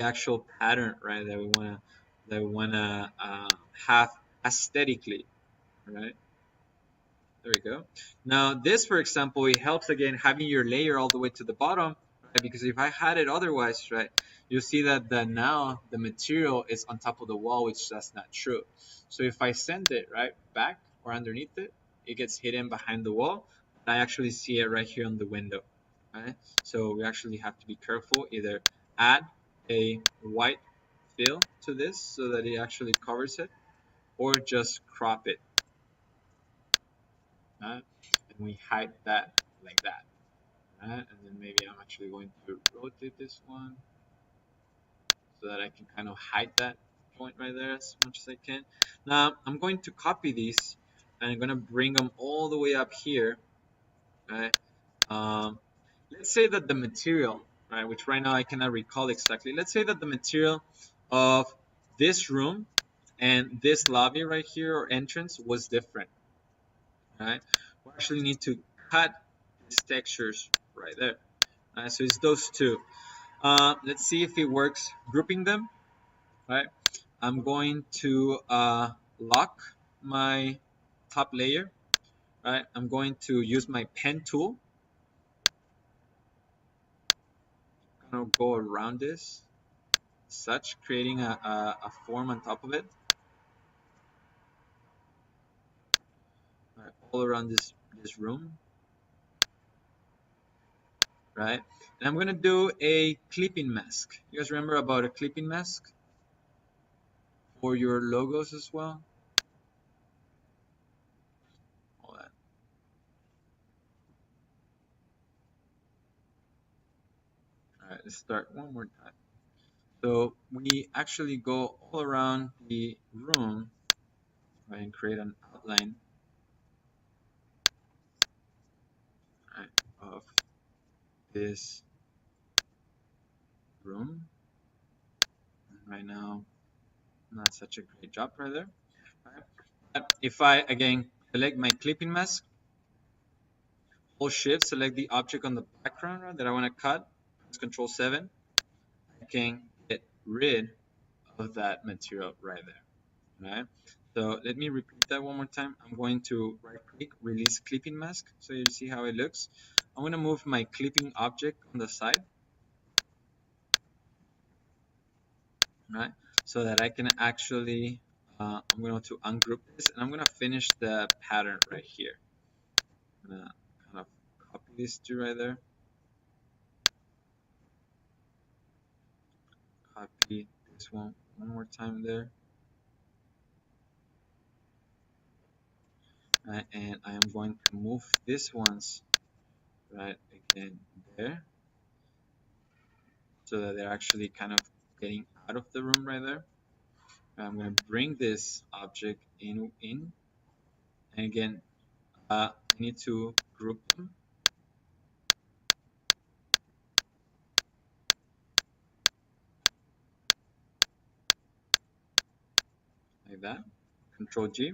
actual pattern, right? That we wanna have aesthetically, right? There we go. Now this, for example, it helps again having your layer all the way to the bottom, right? Because if I had it otherwise, right, you'll see that now the material is on top of the wall, which that's not true. So if I send it right back or underneath it, it gets hidden behind the wall. I actually see it right here on the window, right? So we actually have to be careful. Either add a white fill to this so that it actually covers it, or just crop it. Right? And we hide that like that. Right? And then maybe I'm actually going to rotate this one so that I can kind of hide that joint right there as much as I can. Now I'm going to copy these and I'm going to bring them all the way up here. Right? Um, let's say that the material, right, which right now I cannot recall exactly. Let's say that the material of this room and this lobby right here or entrance was different. Right? We actually need to cut these textures right there. So it's those two. Let's see if it works grouping them. Right? I'm going to lock my top layer. Right? I'm going to use my pen tool. Kind of go around this, such creating a form on top of it. Right? All around this room. Right? And I'm gonna do a clipping mask. You guys remember about a clipping mask for your logos as well? All that. All right, let's start one more time. So we actually go all around the room, right, and create an outline, right, of this room. Right now, not such a great job right there. Right? But if I again select my clipping mask, hold shift, select the object on the background, right, that I want to cut, press Control 7, I can get rid of that material right there. Right? So let me repeat that one more time. I'm going to right click, release clipping mask, so you see how it looks. I'm going to move my clipping object on the side, right? So that I can actually, I'm going to ungroup this, and I'm going to finish the pattern right here. I'm going to kind of copy these two right there. Copy this one more time there. Right, and I am going to move this ones right again there, so that they're actually kind of getting out of the room right there. I'm going to bring this object in, and again, I need to group them like that. Control G.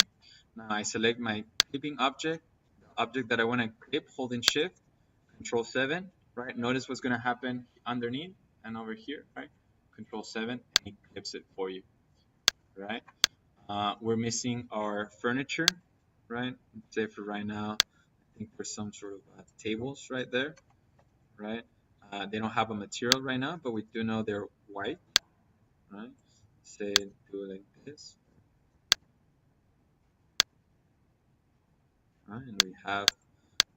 Now I select my clipping object, the object that I want to clip, holding Shift, Control 7. Right. Notice what's going to happen underneath and over here. Right. Control 7, and it clips it for you. Right. We're missing our furniture. Right. Say for right now, I think there's some sort of tables right there. Right. They don't have a material right now, but we do know they're white. Right. Say do it like this. Right. And we have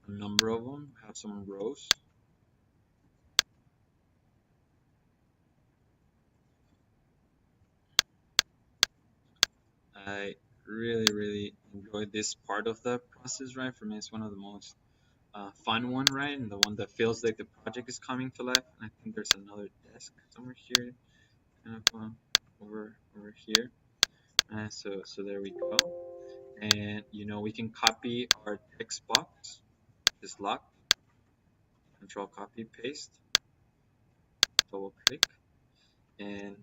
a number of them. We have some rows. I really enjoyed this part of the process, right? For me, it's one of the most fun one, right? And the one that feels like the project is coming to life. And I think there's another desk somewhere here, kind of over here. So there we go. And we can copy our text box. Just lock, Control copy paste, double click, and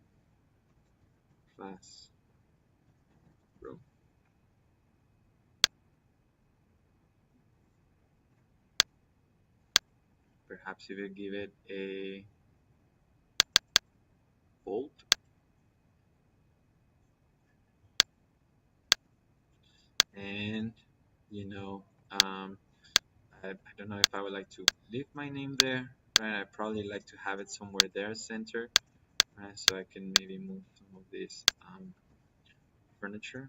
class room. Perhaps if you give it a bold, and I don't know if I would like to leave my name there, right? I probably like to have it somewhere there, center, right? So I can maybe move some of this furniture.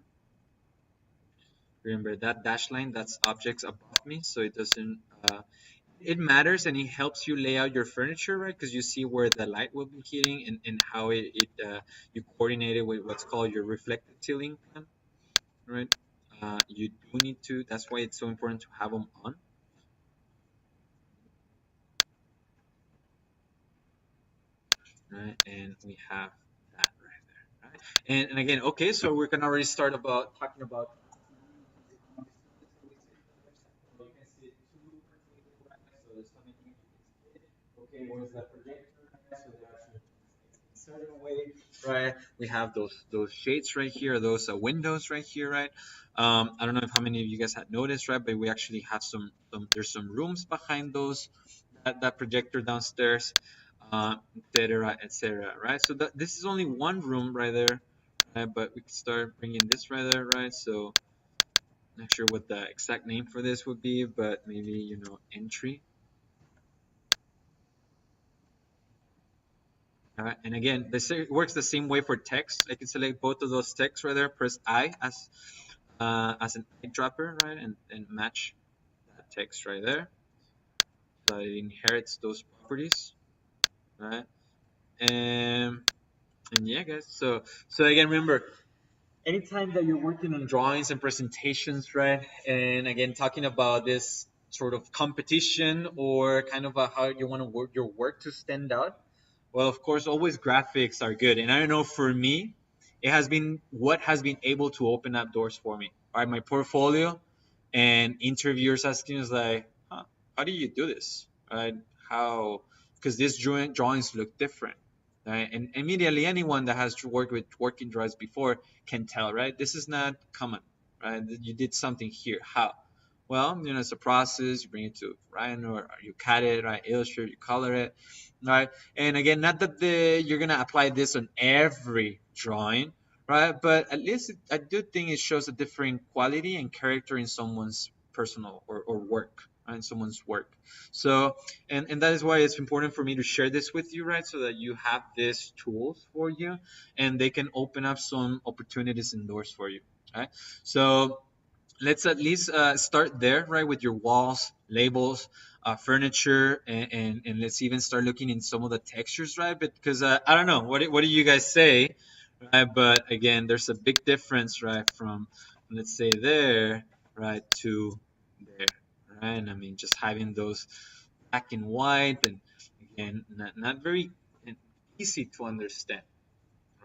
Remember that dash line, that's objects above me, so it doesn't, it matters, and it helps you lay out your furniture, right? Because you see where the light will be hitting, and how you coordinate it with what's called your reflective ceiling plan, right? You do need to, that's why it's so important to have them on. Right, and we have that right there, right? And again, okay, so we can already start about talking about. So you can see two per table, right? So there's so many images. Okay, where's the projector, right? So they're actually in a certain way, right? We have those shades right here, those windows right here, right? I don't know if how many of you guys had noticed, right? But we actually have there's some rooms behind those that projector downstairs, etc., right? So this is only one room right there, right? But we can start bringing this right there, right? So not sure what the exact name for this would be, but maybe entry. And again, this works the same way for text. I can select both of those texts right there. Press I as an eyedropper, right, and match that text right there. So it inherits those properties, right? And yeah, guys. So again, remember, anytime that you're working on drawings and presentations, right? And again, talking about this sort of competition, or kind of how you want to work your work to stand out. Well, of course, always graphics are good. And I know for me, it has been what has been able to open up doors for me. All right, my portfolio, and interviewers asking us like, huh, how do you do this? Right? how, because these drawings look different, right? And immediately anyone that has worked with working drawings before can tell, right? This is not common, right? You did something here. How? Well, it's a process. You bring it to Rhino, or you cut it, right? Illustrate, you color it, right? And again, not that you're gonna apply this on every drawing, right? But at least I do think it shows a different quality and character in someone's personal or work, right? In someone's work. So, and that is why it's important for me to share this with you, right? So that you have these tools for you, and they can open up some opportunities and doors for you, right? So let's at least start there, right, with your walls, labels, furniture, and let's even start looking in some of the textures, right? Because I don't know, what do you guys say, right? But again, there's a big difference, right, from let's say there, right, to there, right? And I mean, just having those black and white, and again, not very easy to understand,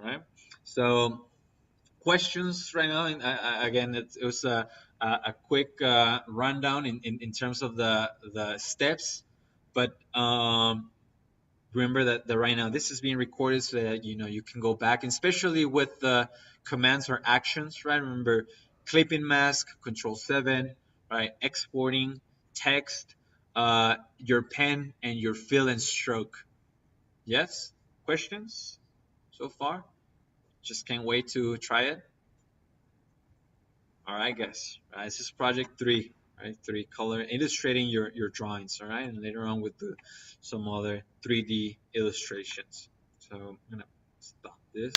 right? So questions right now. And again, it was a quick rundown in terms of the steps, but remember that right now this is being recorded so that you can go back, and especially with the commands or actions, right? Remember clipping mask, Control 7, right? Exporting text, your pen, and your fill and stroke. Yes? Questions so far? Just can't wait to try it. All right, guys. This is project 3, right? 3 color illustrating your drawings. All right, and later on with some other 3D illustrations. So I'm gonna stop this.